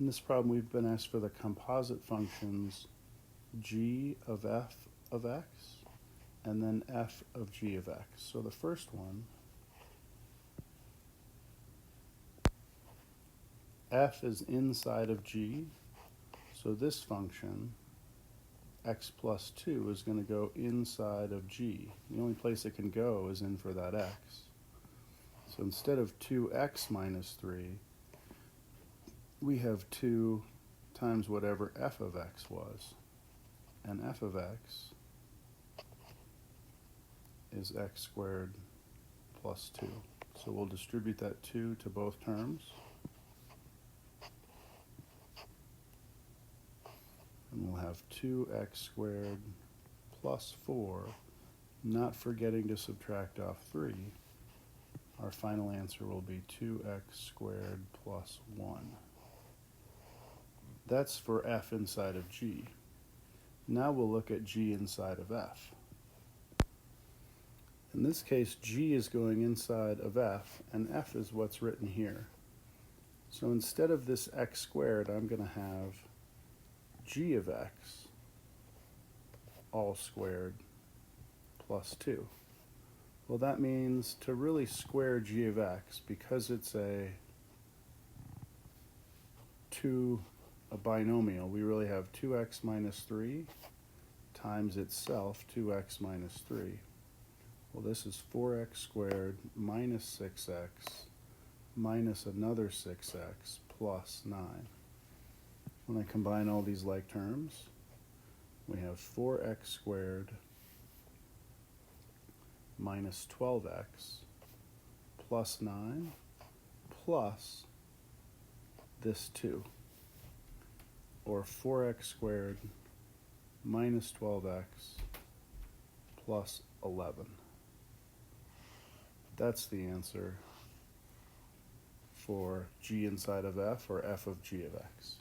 In this problem, we've been asked for the composite functions g of f of x and then f of g of x. So the first one, f is inside of g, so this function, x plus 2, is going to go inside of g. The only place it can go is in for that x. So instead of 2x minus 3, we have 2 times whatever f of x was. And f of x is x squared plus 2. So we'll distribute that 2 to both terms. And we'll have 2x squared plus 4, not forgetting to subtract off 3. Our final answer will be 2x squared plus 1. That's for f inside of g. Now we'll look at g inside of f. In this case, g is going inside of f, and f is what's written here. So instead of this x squared, I'm going to have g of x all squared plus 2. Well, that means to really square g of x, because it's a binomial, we really have 2x minus 3 times itself, 2x minus 3. Well, this is 4x squared minus 6x minus another 6x plus 9. When I combine all these like terms, we have 4x squared minus 12x plus 9 plus this 2, or 4x squared minus 12x plus 11. That's the answer for g inside of f, or f of g of x.